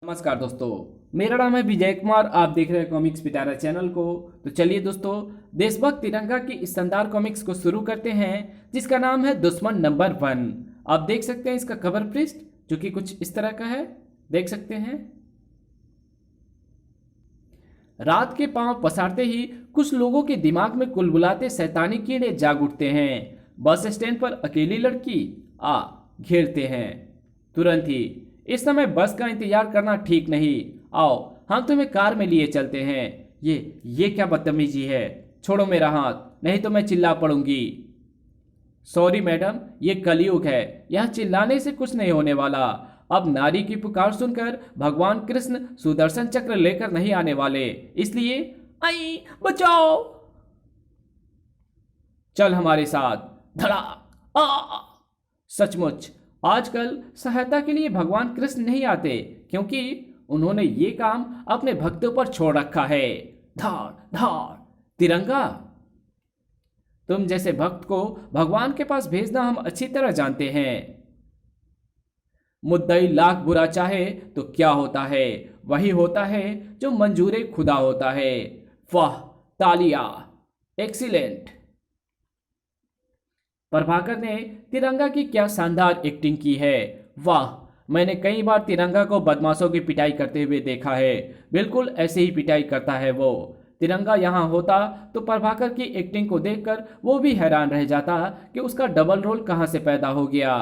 नमस्कार दोस्तों। मेरा नाम है विजय कुमार। आप देख रहे हैं कॉमिक्स पिटारा चैनल को। तो चलिए दोस्तों, देशभक्त तिरंगा की इस शानदार कॉमिक्स को शुरू करते हैं, जिसका नाम है दुश्मन नंबर 1। आप देख सकते हैं इसका कवर पृष्ठ, जो कि कुछ इस तरह का है। देख सकते हैं। रात के पांव पसारते ही कुछ लोगों के दिमाग में कुलबुलाते शैतानी कीड़े जाग उठते हैं। बस स्टैंड पर अकेली लड़की आ घेरते हैं तुरंत ही। इस समय बस का इंतजार करना ठीक नहीं। आओ, हम तुम्हें कार में लिए चलते हैं। ये क्या बदतमीजी है। छोड़ो मेरा हाथ, नहीं तो मैं चिल्ला पड़ूंगी। सॉरी मैडम, ये कलयुग है, यहाँ चिल्लाने से कुछ नहीं होने वाला। अब नारी की पुकार सुनकर भगवान कृष्ण सुदर्शन चक्र लेकर नहीं आने वाले, इसलिए आई बचाओ, चल हमारे साथ। धड़ा आ सचमुच आजकल सहायता के लिए भगवान कृष्ण नहीं आते, क्योंकि उन्होंने ये काम अपने भक्तों पर छोड़ रखा है। धार धार तिरंगा। तुम जैसे भक्त को भगवान के पास भेजना हम अच्छी तरह जानते हैं। मुद्दई लाख बुरा चाहे तो क्या होता है, वही होता है जो मंजूरे खुदा होता है। वाह, तालिया, एक्सीलेंट। प्रभाकर ने तिरंगा की क्या शानदार एक्टिंग की है। वाह, मैंने कई बार तिरंगा को बदमाशों की पिटाई करते हुए देखा है। बिल्कुल ऐसे ही पिटाई करता है वो। तिरंगा यहाँ होता तो प्रभाकर की एक्टिंग को देखकर वो भी हैरान रह जाता कि उसका डबल रोल कहां से पैदा हो गया।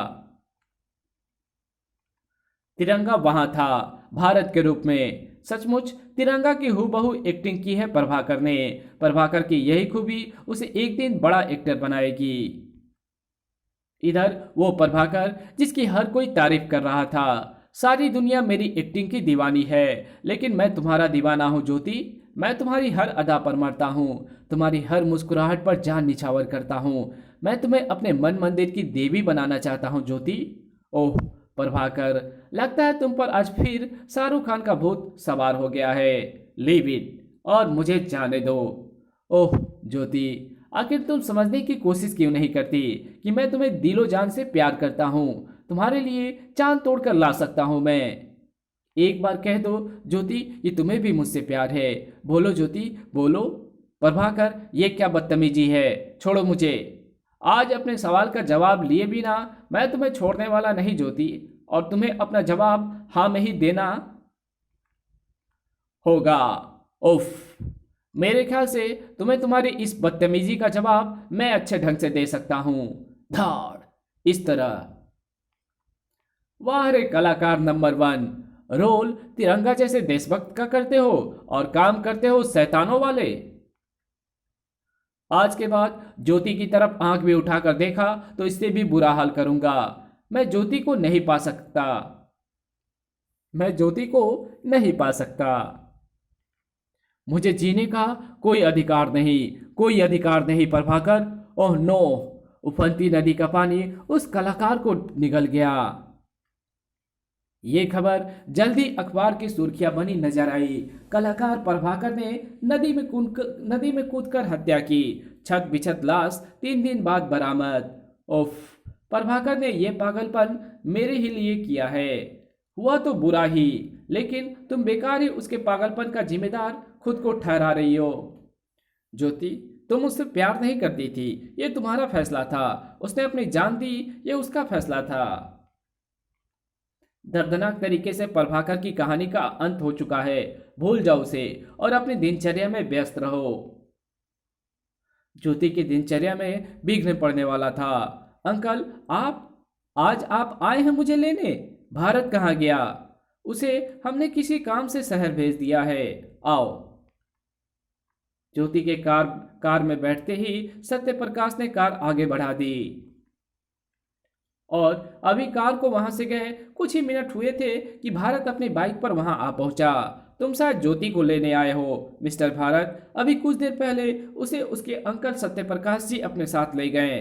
तिरंगा वहां था, भारत के रूप में। सचमुच तिरंगा की हूबहू एक्टिंग की है प्रभाकर ने। प्रभाकर की यही खूबी उसे एक दिन बड़ा एक्टर बनाएगी। इधर वो प्रभाकर, जिसकी हर कोई तारीफ कर रहा था। सारी दुनिया मेरी एक्टिंग की दीवानी है, लेकिन मैं तुम्हारा दीवाना हूं ज्योति। मैं तुम्हारी हर अदा पर मरता हूं, तुम्हारी हर मुस्कुराहट पर जान निछावर करता हूं। मैं तुम्हें अपने मन मंदिर की देवी बनाना चाहता हूं ज्योति। ओह प्रभाकर, लगता है तुम पर आज फिर शाहरुख खान का भूत सवार हो गया है। लीव इट और मुझे जाने दो। ओह ज्योति, आखिर तुम समझने की कोशिश क्यों नहीं करती कि मैं तुम्हें दिलो जान से प्यार करता हूं। तुम्हारे लिए चांद तोड़कर ला सकता हूं मैं। एक बार कह दो ज्योति, ये तुम्हें भी मुझसे प्यार है। बोलो ज्योति, बोलो। प्रभाकर, ये क्या बदतमीजी है। छोड़ो मुझे। आज अपने सवाल का जवाब लिए बिना मैं तुम्हें छोड़ने वाला नहीं ज्योति, और तुम्हें अपना जवाब हाँ में ही देना होगा। उफ, मेरे ख्याल से तुम्हें तुम्हारी इस बदतमीजी का जवाब मैं अच्छे ढंग से दे सकता हूं। धाड़, इस तरह। वाह रे कलाकार नंबर 1। रोल तिरंगा जैसे देशभक्त का करते हो और काम करते हो शैतानों वाले। आज के बाद ज्योति की तरफ आंख भी उठाकर देखा तो इससे भी बुरा हाल करूंगा। मैं ज्योति को नहीं पा सकता। मैं ज्योति को नहीं पा सकता। मुझे जीने का कोई अधिकार नहीं, कोई अधिकार नहीं प्रभाकर। ओह नो, उफनती नदी का पानी उस कलाकार को निगल गया। ये खबर जल्दी अखबार की सुर्खियां बनी नजर आई। कलाकार प्रभाकर ने नदी में कूदकर हत्या की। छत बिछत लाश 3 दिन बाद बरामद। उफ, प्रभाकर ने यह पागलपन मेरे ही लिए किया है। हुआ तो बुरा ही, लेकिन तुम बेकार ही उसके पागलपन का जिम्मेदार खुद को ठहरा रही हो। ज्योति, तुम उससे प्यार नहीं करती थी, ये तुम्हारा फैसला था। उसने अपनी जान दी, ये उसका फैसला था। दर्दनाक तरीके से प्रभाकर की कहानी का अंत हो चुका है। भूल जाओ उसे और अपनी दिनचर्या में व्यस्त रहो। ज्योति की दिनचर्या में विघ्न पड़ने वाला था। अंकल, आज आप आए हैं मुझे लेने। भारत कहाँ गया? उसे हमने किसी काम से शहर भेज दिया है। आओ। ज्योति के कार में बैठते ही सत्यप्रकाश ने कार आगे बढ़ा दी, और अभी कार को वहां से गए कुछ ही मिनट हुए थे कि भारत अपनी बाइक पर वहां आ पहुंचा। तुम शायद ज्योति को लेने आए हो मिस्टर भारत। अभी कुछ देर पहले उसे उसके अंकल सत्यप्रकाश जी अपने साथ ले गए।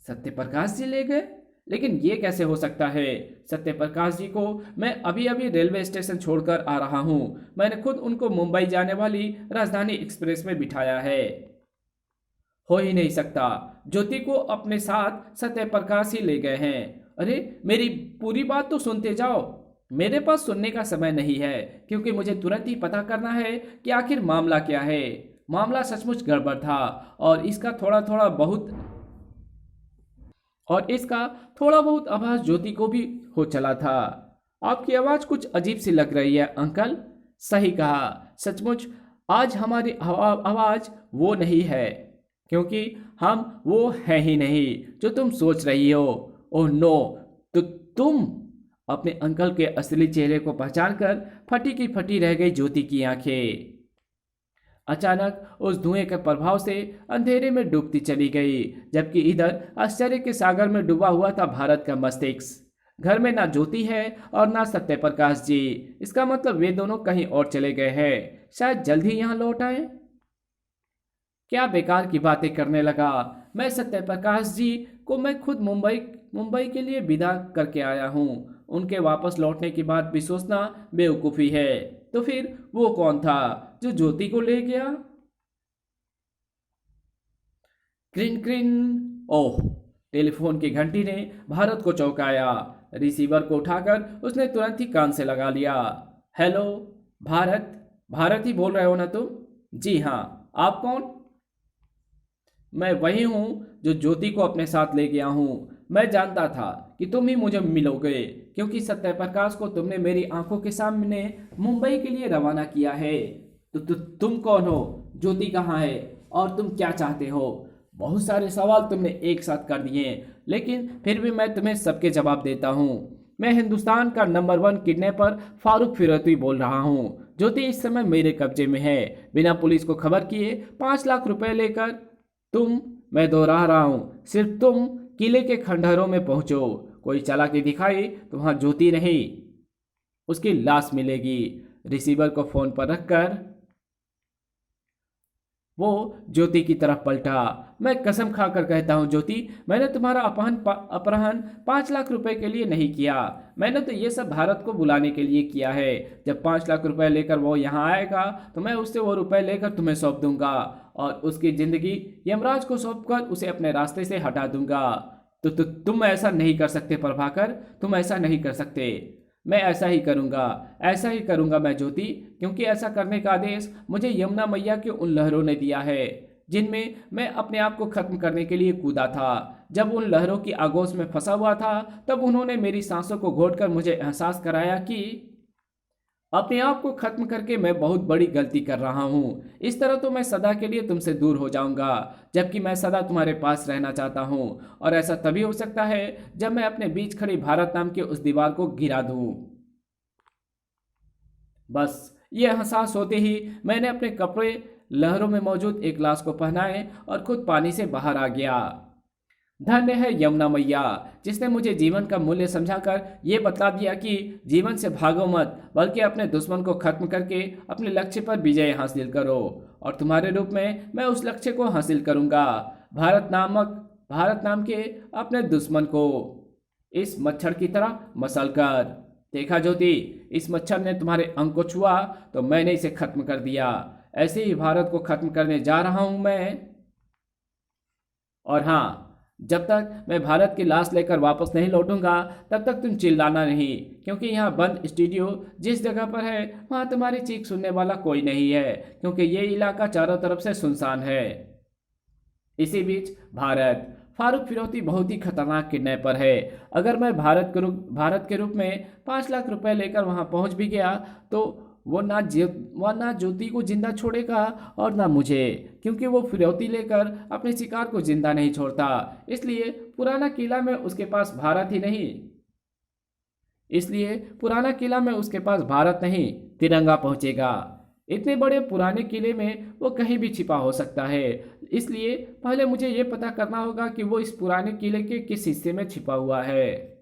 सत्यप्रकाश जी ले गए? लेकिन ये कैसे हो सकता है? सत्यप्रकाश जी को मैं अभी अभी रेलवे स्टेशन छोड़कर आ रहा हूं। मैंने खुद उनको मुंबई जाने वाली राजधानी एक्सप्रेस में बिठाया है। हो ही नहीं सकता। ज्योति को अपने साथ सत्यप्रकाश ही ले गए हैं। अरे मेरी पूरी बात तो सुनते जाओ। मेरे पास सुनने का समय नहीं है, क्योंकि मुझे तुरंत ही पता करना है कि आखिर मामला क्या है। मामला सचमुच गड़बड़ था, और इसका थोड़ा बहुत आभास ज्योति को भी हो चला था। आपकी आवाज कुछ अजीब सी लग रही है अंकल। सही कहा, सचमुच आज हमारी आवाज वो नहीं है, क्योंकि हम वो है ही नहीं जो तुम सोच रही हो। Oh no. तो तुम। अपने अंकल के असली चेहरे को पहचानकर फटी की फटी रह गई ज्योति की आंखें। अचानक उस धुएं के प्रभाव से अंधेरे में डूबती चली गई, जबकि इधर आश्चर्य के सागर में डूबा हुआ था भारत का मस्तिष्क। घर में ना ज्योति है और ना सत्य प्रकाश जी। इसका मतलब वे दोनों कहीं और चले गए हैं, शायद जल्द ही यहाँ लौट आए। क्या बेकार की बातें करने लगा। मैं सत्य प्रकाश जी को मैं खुद मुंबई मुंबई के लिए विदा करके आया हूँ। उनके वापस लौटने की बात भी सोचना बेवकूफ़ी है। तो फिर वो कौन था जो ज्योति को ले गया? क्रिन क्रिन। ओह। टेलीफोन की घंटी ने भारत को चौंकाया। रिसीवर को उठाकर उसने तुरंत ही कान से लगा लिया। हेलो। भारत। भारत ही बोल रहे हो ना तुम? जी हाँ, आप कौन? मैं वही हूँ जो ज्योति को अपने साथ ले गया हूँ। मैं जानता था कि तुम ही मुझे मिलोगे, क्योंकि सत्यप्रकाश को तुमने मेरी आंखों के सामने मुंबई के लिए रवाना किया है। तुम कौन हो? ज्योति कहाँ है? और तुम क्या चाहते हो? बहुत सारे सवाल तुमने एक साथ कर दिए, लेकिन फिर भी मैं तुम्हें सबके जवाब देता हूँ। मैं हिंदुस्तान का नंबर 1 किडनैपर फारूक फिरौती बोल रहा हूँ। ज्योति इस समय मेरे कब्जे में है। बिना पुलिस को खबर किए 5 लाख रुपए लेकर मैं दोहरा रहा हूं, सिर्फ तुम किले के खंडहरों में पहुंचो। कोई चालाकी दिखाई तो वहां ज्योति नहीं, उसकी लाश मिलेगी। रिसीवर को फोन पर रखकर वो ज्योति की तरफ पलटा। मैं कसम खाकर कहता हूं ज्योति, मैंने तुम्हारा अपहरण 5 लाख रुपए के लिए नहीं किया। मैंने तो ये सब भारत को बुलाने के लिए किया है। जब 5 लाख रुपए लेकर वो यहाँ आएगा तो मैं उससे वो रुपए लेकर तुम्हें सौंप दूंगा, और उसकी जिंदगी यमराज को सौंपकर उसे अपने रास्ते से हटा दूंगा। तो तुम ऐसा नहीं कर सकते प्रभाकर, तुम ऐसा नहीं कर सकते। मैं ऐसा ही करूंगा मैं ज्योति, क्योंकि ऐसा करने का आदेश मुझे यमुना मैया के उन लहरों ने दिया है जिनमें मैं अपने आप को खत्म करने के लिए कूदा था। जब उन लहरों की आगोश में फंसा हुआ था, तब उन्होंने मेरी सांसों को घोटकर मुझे एहसास कराया कि अपने आप को खत्म करके मैं बहुत बड़ी गलती कर रहा हूँ। इस तरह तो मैं सदा के लिए तुमसे दूर हो जाऊंगा, जबकि मैं सदा तुम्हारे पास रहना चाहता हूँ। और ऐसा तभी हो सकता है जब मैं अपने बीच खड़ी भारत नाम की उस दीवार को गिरा दूँ। बस ये एहसास होते ही मैंने अपने कपड़े लहरों में मौजूद एक लाश को पहनाए और खुद पानी से बाहर आ गया। धन्य है यमुना मैया, जिसने मुझे जीवन का मूल्य समझाकर ये बता दिया कि जीवन से भागो मत, बल्कि अपने दुश्मन को खत्म करके अपने लक्ष्य पर विजय हासिल करो। और तुम्हारे रूप में मैं उस लक्ष्य को हासिल करूंगा, भारत नाम के अपने दुश्मन को इस मच्छर की तरह मसल कर। देखा ज्योति, इस मच्छर ने तुम्हारे अंग को छुआ तो मैंने इसे खत्म कर दिया। ऐसे ही भारत को खत्म करने जा रहा हूं मैं। और हाँ, जब तक मैं भारत की लाश लेकर वापस नहीं लौटूंगा, तब तक तुम चिल्लाना नहीं, क्योंकि यहाँ बंद स्टूडियो जिस जगह पर है वहाँ तुम्हारी चीख सुनने वाला कोई नहीं है, क्योंकि ये इलाका चारों तरफ से सुनसान है। इसी बीच फारूक फिरौती बहुत ही खतरनाक किडनैपर है। अगर मैं भारत के रूप में 5 लाख रुपए लेकर वहां पहुंच भी गया तो वो ना ज्योति को जिंदा छोड़ेगा और ना मुझे, क्योंकि वो फिरौती लेकर अपने शिकार को जिंदा नहीं छोड़ता। इसलिए पुराना किला में उसके पास भारत नहीं तिरंगा पहुंचेगा। इतने बड़े पुराने किले में वो कहीं भी छिपा हो सकता है। इसलिए पहले मुझे ये पता करना होगा कि वो इस पुराने किले के किस हिस्से में छिपा हुआ है,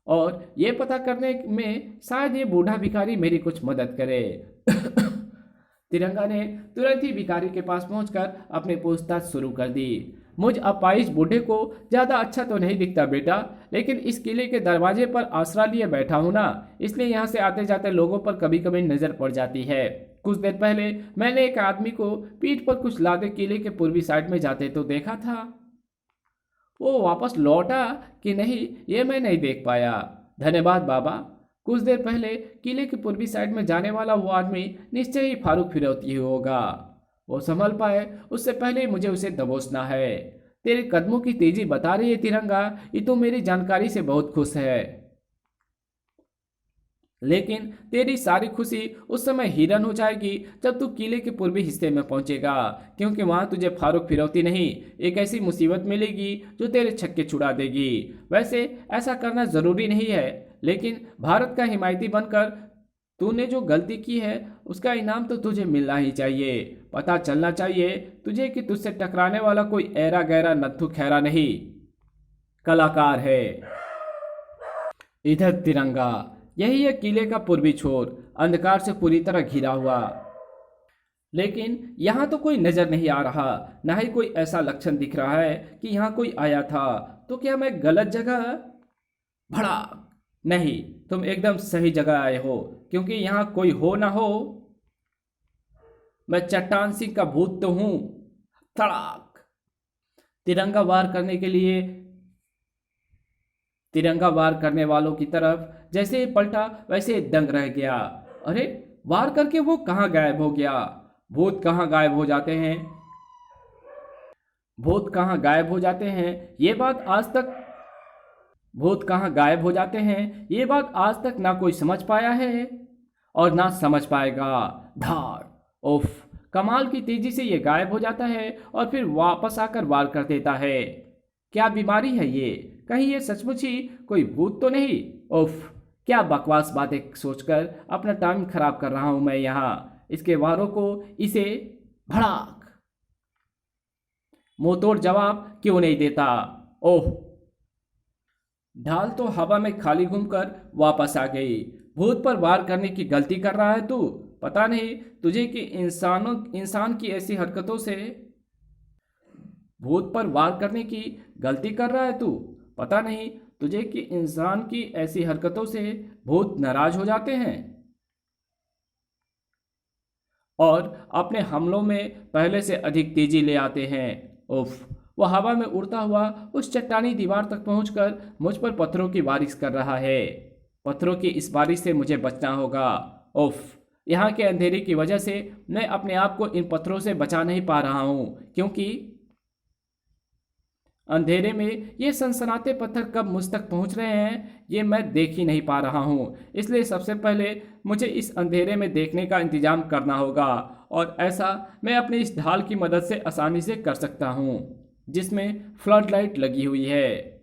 और ये पता करने में शायद ये बूढ़ा भिखारी मेरी कुछ मदद करे। तिरंगा ने तुरंत ही भिखारी के पास पहुंचकर अपनी पूछताछ शुरू कर दी। मुझ अपाइज बूढ़े को ज्यादा अच्छा तो नहीं दिखता बेटा, लेकिन इस किले के दरवाजे पर आसरा लिए बैठा हूं ना, इसलिए यहाँ से आते जाते लोगों पर कभी कभी नजर पड़ जाती है। कुछ देर पहले मैंने एक आदमी को पीठ पर कुछ लादे किले के पूर्वी साइड में जाते तो देखा था। वो वापस लौटा कि नहीं ये मैं नहीं देख पाया। धन्यवाद बाबा। कुछ देर पहले किले की पूर्वी साइड में जाने वाला वो आदमी निश्चय ही फारूक फिरौती ही होगा। वो संभल पाए उससे पहले मुझे उसे दबोचना है। तेरे कदमों की तेजी बता रही है तिरंगा, ये तो मेरी जानकारी से बहुत खुश है। लेकिन तेरी सारी खुशी उस समय हिरन हो जाएगी जब तू किले के पूर्वी हिस्से में पहुंचेगा, क्योंकि वहां तुझे फारूक फिरौती नहीं, एक ऐसी मुसीबत मिलेगी जो तेरे छक्के छुड़ा देगी। वैसे ऐसा करना जरूरी नहीं है, लेकिन भारत का हिमायती बनकर तूने जो गलती की है उसका इनाम तो तुझे मिलना ही चाहिए। पता चलना चाहिए तुझे कि तुझसे टकराने वाला कोई ऐरा गैरा नत्थु खैरा नहीं, कलाकार है। इधर तिरंगा, यही है किले का पूर्वी छोर, अंधकार से पूरी तरह घिरा हुआ। लेकिन यहाँ तो कोई नजर नहीं आ रहा, ना ही कोई ऐसा लक्षण दिख रहा है कि यहाँ कोई आया था। तो क्या मैं गलत जगह? भड़ा नहीं, तुम एकदम सही जगह आए हो, क्योंकि यहाँ कोई हो ना हो, मैं चट्टान सिंह का भूत तो हूं। तड़ाक! तिरंगा वार करने के लिए तिरंगा वार करने वालों की तरफ जैसे ही पलटा वैसे ही दंग रह गया। अरे, वार करके वो कहाँ गायब हो गया? भूत कहाँ गायब हो जाते हैं? भूत कहाँ गायब हो जाते हैं ये बात आज तक भूत कहाँ गायब हो जाते हैं ये बात आज तक ना कोई समझ पाया है और ना समझ पाएगा। धाड़! उफ! कमाल की तेजी से ये गायब हो जाता है और फिर वापस आकर वार कर देता है। क्या बीमारी है ये? कहीं ये सचमुच ही कोई भूत तो नहीं? उफ! क्या बकवास बातें सोचकर अपना टाइम खराब कर रहा हूं मैं यहाँ। इसके वारों को इसे भड़ाक! मुंहतोड़ जवाब क्यों नहीं देता? ओह! ढाल तो हवा में खाली घूमकर वापस आ गई। भूत पर वार करने की गलती कर रहा है तू? पता नहीं तुझे कि इंसान की ऐसी हरकतों से भूत पर वार करने की गलती कर रहा है तू? पता नहीं तुझे कि इंसान की ऐसी हरकतों से भूत नाराज हो जाते हैं और अपने हमलों में पहले से अधिक तेजी ले आते हैं। उफ! वह हवा में उड़ता हुआ उस चट्टानी दीवार तक पहुंचकर मुझ पर पत्थरों की बारिश कर रहा है। पत्थरों की इस बारिश से मुझे बचना होगा। उफ! यहाँ के अंधेरे की वजह से मैं अपने आप को इन पत्थरों से बचा नहीं पा रहा हूँ, क्योंकि अंधेरे में ये सनसनाते पत्थर कब मुझ तक पहुंच रहे हैं ये मैं देख ही नहीं पा रहा हूँ। इसलिए सबसे पहले मुझे इस अंधेरे में देखने का इंतजाम करना होगा, और ऐसा मैं अपनी इस ढाल की मदद से आसानी से कर सकता हूँ, जिसमें फ्लड लाइट लगी हुई है।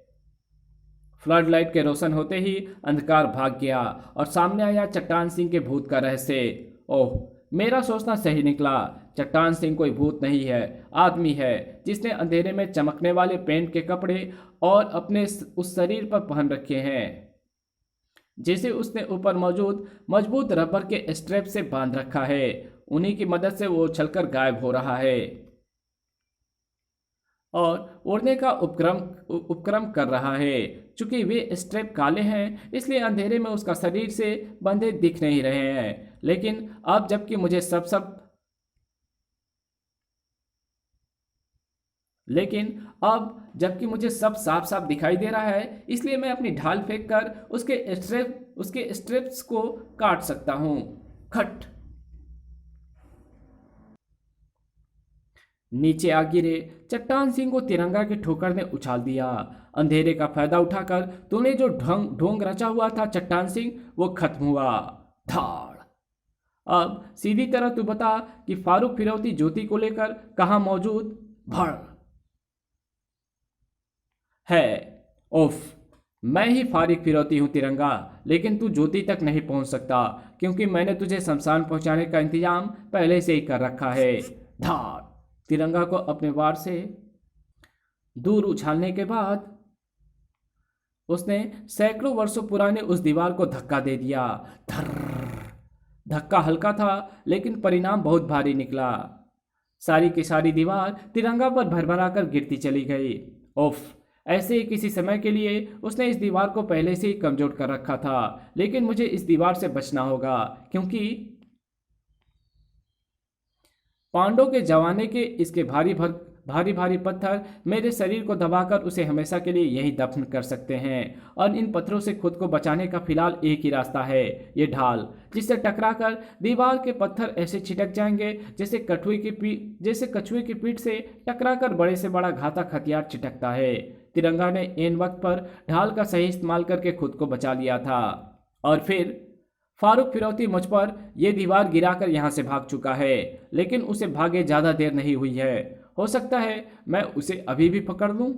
फ्लड लाइट के रोशन होते ही अंधकार भाग गया और सामने आया चट्टान सिंह के भूत का रहस्य। ओह! मेरा सोचना सही निकला। चट्टान सिंह कोई भूत नहीं है, आदमी है, जिसने अंधेरे में चमकने वाले पेंट के कपड़े और अपने उस शरीर पर पहन रखे हैं जिसे उसने ऊपर मौजूद मजबूत रबर के स्ट्रैप से बांध रखा है। उन्हीं की मदद से वो उछलकर गायब हो रहा है और उड़ने का उपक्रम कर रहा है। चूंकि वे स्ट्रैप काले हैं इसलिए अंधेरे में उसका शरीर से बंधे दिख नहीं रहे हैं, लेकिन अब जबकि मुझे सब साफ साफ दिखाई दे रहा है, इसलिए मैं अपनी ढाल फेंक कर उसके स्ट्रिप्स को काट सकता हूं। खट! नीचे आ गिरे चट्टान सिंह को तिरंगा की ठोकर ने उछाल दिया। अंधेरे का फायदा उठाकर तूने जो ढोंग रचा हुआ था चट्टान सिंह, वो खत्म हुआ। धाड़! अब सीधी तरह तू बता कि फारूक फिरौती ज्योति को लेकर कहाँ मौजूद भड़ है। उफ! मैं ही फारिक फिरौती हूँ तिरंगा, लेकिन तू ज्योति तक नहीं पहुंच सकता, क्योंकि मैंने तुझे शमशान पहुंचाने का इंतजाम पहले से ही कर रखा है। धाड़! तिरंगा को अपने वार से दूर उछालने के बाद उसने सैकड़ों वर्षों पुराने उस दीवार को धक्का दे दिया। धर्र! धक्का हल्का था, लेकिन परिणाम बहुत भारी निकला। सारी की सारी दीवार तिरंगा पर भरभरा कर गिरती चली गई। उफ! ऐसे ही किसी समय के लिए उसने इस दीवार को पहले से ही कमजोर कर रखा था, लेकिन मुझे इस दीवार से बचना होगा, क्योंकि पांडवों के जमाने के इसके भारी भारी पत्थर मेरे शरीर को दबाकर उसे हमेशा के लिए यही दफन कर सकते हैं, और इन पत्थरों से खुद को बचाने का फिलहाल एक ही रास्ता है, ये ढाल, जिससे टकराकर दीवार के पत्थर ऐसे छिटक जाएंगे जैसे कछुए की पीठ से टकराकर बड़े से बड़ा घातक हथियार छिटकता है। तिरंगा ने इन वक्त पर ढाल का सही इस्तेमाल करके खुद को बचा लिया था, और फिर फारूक फिरौती मुझ पर यह दीवार गिराकर यहां से भाग चुका है, लेकिन उसे भागे ज्यादा देर नहीं हुई है। हो सकता है मैं उसे अभी भी पकड़ लूं।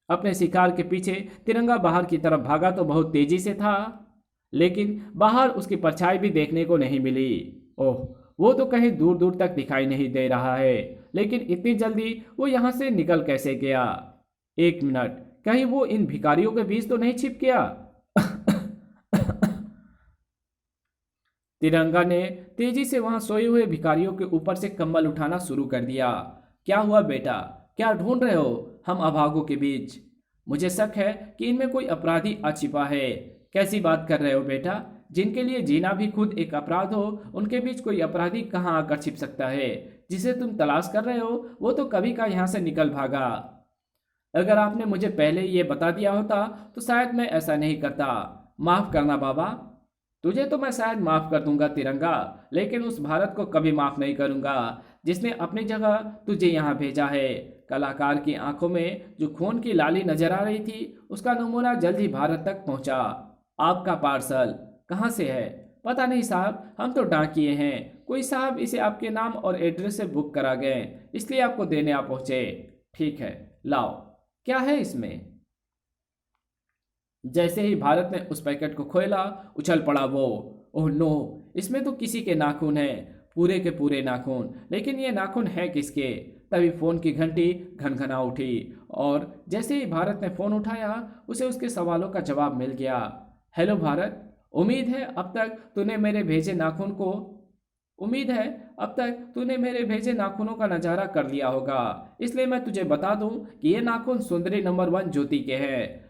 अपने शिकार के पीछे तिरंगा बाहर की तरफ भागा तो बहुत तेजी से था, लेकिन बाहर उसकी परछाई भी देखने को नहीं मिली। ओह, वो तो कहीं दूर दूर तक दिखाई नहीं दे रहा है, लेकिन इतनी जल्दी वो यहां से निकल कैसे गया? एक मिनट, कहीं वो इन भिखारियों के बीच तो नहीं छिप गया? तिरंगा ने तेजी से वहां सोए हुए भिखारियों के ऊपर से कंबल उठाना शुरू कर दिया। क्या हुआ बेटा, क्या ढूंढ रहे हो हम अभागों के बीच? मुझे शक है कि इनमें कोई अपराधी आ छिपा है। कैसी बात कर रहे हो बेटा? जिनके लिए जीना भी खुद एक अपराध हो, उनके बीच कोई अपराधी कहाँ आकर छिप सकता है? जिसे तुम तलाश कर रहे हो वो तो कभी का यहाँ से निकल भागा। अगर आपने मुझे पहले ये बता दिया होता तो शायद मैं ऐसा नहीं करता। माफ करना बाबा। तुझे तो मैं शायद माफ कर दूंगा तिरंगा, लेकिन उस भारत को कभी माफ नहीं करूंगा जिसने अपनी जगह तुझे यहाँ भेजा है। कलाकार की आंखों में जो खून की लाली नजर आ रही थी, उसका नमूना जल्द ही भारत तक पहुंचा। आपका पार्सल कहाँ से है? पता नहीं साहब, हम तो डाकिए हैं। कोई साहब इसे आपके नाम और एड्रेस से बुक करा गए, इसलिए आपको देने आ पहुंचे। ठीक है, लाओ। क्या है इसमें? जैसे ही भारत ने उस पैकेट को खोला, उछल पड़ा वो। ओह नो, इसमें तो किसी के नाखून हैं, पूरे के पूरे नाखून। लेकिन ये नाखून है किसके? तभी फोन की घंटी घनघना उठी, और जैसे ही भारत ने फोन उठाया उसे उसके सवालों का जवाब मिल गया। हेलो भारत, उम्मीद है अब तक तूने मेरे भेजे नाखूनों का नज़ारा कर लिया होगा। इसलिए मैं तुझे बता दूं कि ये नाखून सुंदरी नंबर 1 ज्योति के हैं।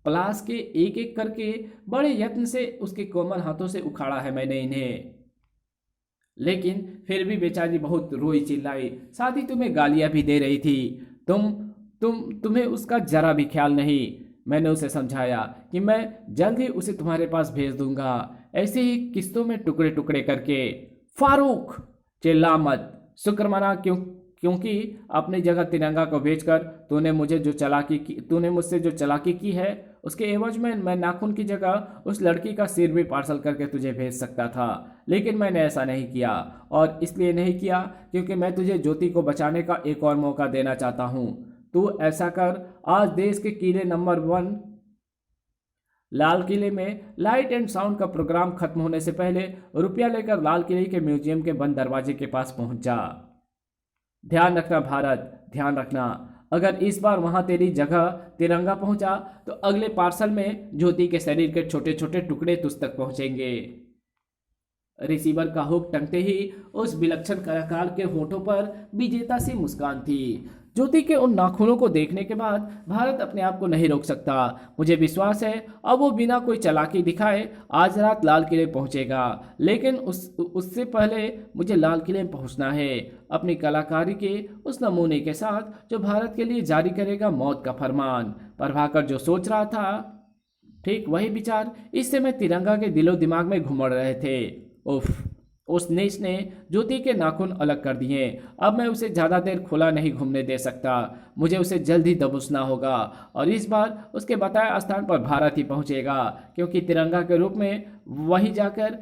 पलाश के एक एक करके बड़े यत्न से उसके कोमल हाथों से उखाड़ा है मैंने इन्हें। लेकिन फिर भी बेचारी बहुत रोई चिल्लाई, साथ ही तुम्हें गालियां भी दे रही थी। तुम्हें उसका जरा भी ख्याल नहीं। मैंने उसे समझाया कि मैं जल्द ही उसे तुम्हारे पास भेज दूंगा, ऐसे ही किस्तों में टुकड़े टुकड़े करके। फारूक, चिल्ला मत। शुक्र मना क्योंकि अपनी जगह तिरंगा को भेजकर तूने मुझसे जो चालाकी की है, उसके एवज में मैं नाखून की जगह उस लड़की का सिर भी पार्सल करके तुझे भेज सकता था। लेकिन मैंने ऐसा नहीं किया, और इसलिए नहीं किया क्योंकि मैं तुझे ज्योति को बचाने का एक और मौका देना चाहता हूँ। तू ऐसा कर, आज देश के किले नंबर 1 लाल किले में लाइट एंड साउंड का प्रोग्राम खत्म होने से पहले रुपया लेकर लाल किले के म्यूजियम के बंद दरवाजे के पास पहुंच जा। ध्यान रखना भारत, ध्यान रखना, अगर इस बार वहां तेरी जगह तिरंगा पहुंचा तो अगले पार्सल में ज्योति के शरीर के छोटे छोटे टुकड़े तुझ तक पहुंचेंगे। रिसीवर का हुक टंगते ही उस विलक्षण कलाकार के होठों पर विजेता सी मुस्कान थी। ज्योति के उन नाखूनों को देखने के बाद भारत अपने आप को नहीं रोक सकता। मुझे विश्वास है अब वो बिना कोई चालाकी दिखाए आज रात लाल किले पहुंचेगा, लेकिन उससे पहले मुझे लाल किले में पहुंचना है, अपनी कलाकारी के उस नमूने के साथ जो भारत के लिए जारी करेगा मौत का फरमान। प्रभाकर जो सोच रहा था, ठीक वही विचार इस समय तिरंगा के दिलो दिमाग में घुमड़ रहे थे। उफ, उस नीच ने ज्योति के नाखून अलग कर दिए। अब मैं उसे ज़्यादा देर खुला नहीं घूमने दे सकता। मुझे उसे जल्द ही दबोचना होगा, और इस बार उसके बताए स्थान पर भारत ही पहुंचेगा, क्योंकि तिरंगा के रूप में वहां जाकर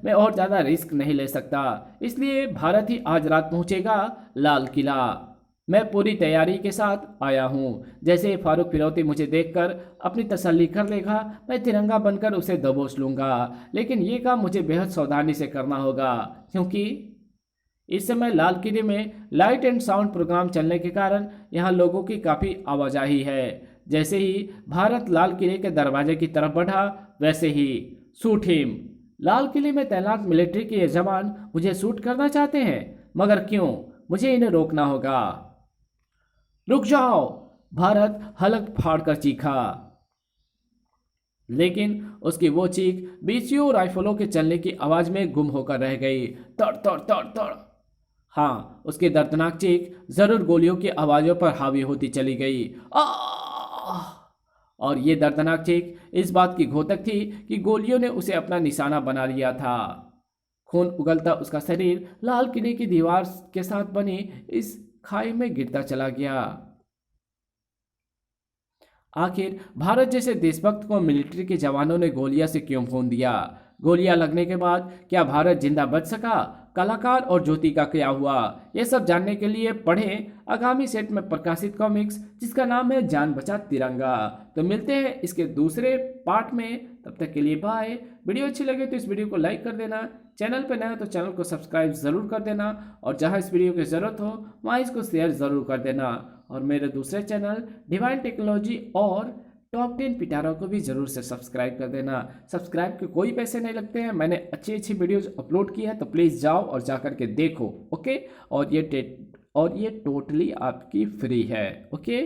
मैं और ज़्यादा रिस्क नहीं ले सकता। इसलिए भारत ही आज रात पहुंचेगा लाल किला। मैं पूरी तैयारी के साथ आया हूँ। जैसे ही फारूक फिरौती मुझे देखकर अपनी तसल्ली कर लेगा, मैं तिरंगा बनकर उसे दबोच लूँगा। लेकिन ये काम मुझे बेहद सावधानी से करना होगा, क्योंकि इस समय लाल किले में लाइट एंड साउंड प्रोग्राम चलने के कारण यहाँ लोगों की काफ़ी आवाजाही है। जैसे ही भारत लाल किले के दरवाजे की तरफ बढ़ा, वैसे ही शूट हिम। लाल किले में तैनात मिलिट्री के ये जवान मुझे शूट करना चाहते हैं, मगर क्यों? मुझे इन्हें रोकना होगा। रुक जाओ, भारत हलक फाड़ कर चीखा। लेकिन उसकी वो चीख बीसीओ राइफलों के चलने की आवाज में गुम होकर रह गई। तड़ तड़ तड़ तड़। हाँ, उसकी दर्दनाक चीख जरूर गोलियों की आवाजों पर हावी होती चली गई। और ये दर्दनाक चीख इस बात की घोतक थी कि गोलियों ने उसे अपना निशाना बना लिया था। खून उगलता उसका शरीर लाल किले की दीवार के साथ बनी इस खाई में गिरता चला गया। आखिर भारत जैसे देशभक्त को मिलिट्री के जवानों ने गोलियां से क्यों खून दिया? गोलियां लगने के बाद क्या भारत जिंदा बच सका? कलाकार और ज्योति का क्या हुआ? ये सब जानने के लिए पढ़ें आगामी सेट में प्रकाशित कॉमिक्स जिसका नाम है जान बचा तिरंगा। तो मिलते हैं इसके दूसरे पार्ट में, तब तक के लिए बाय। वीडियो अच्छी लगे तो इस वीडियो को लाइक कर देना, चैनल पर नया हो तो चैनल को सब्सक्राइब जरूर कर देना, और जहां इस वीडियो की ज़रूरत हो वहां इसको शेयर ज़रूर कर देना। और मेरे दूसरे चैनल डिवाइन टेक्नोलॉजी और टॉप 10 पिटारा को भी ज़रूर से सब्सक्राइब कर देना। सब्सक्राइब के कोई पैसे नहीं लगते हैं, मैंने अच्छी अच्छी वीडियोज़ अपलोड की है, तो प्लीज़ जाओ और जा कर के देखो। ओके, और ये टोटली आपकी फ्री है। ओके।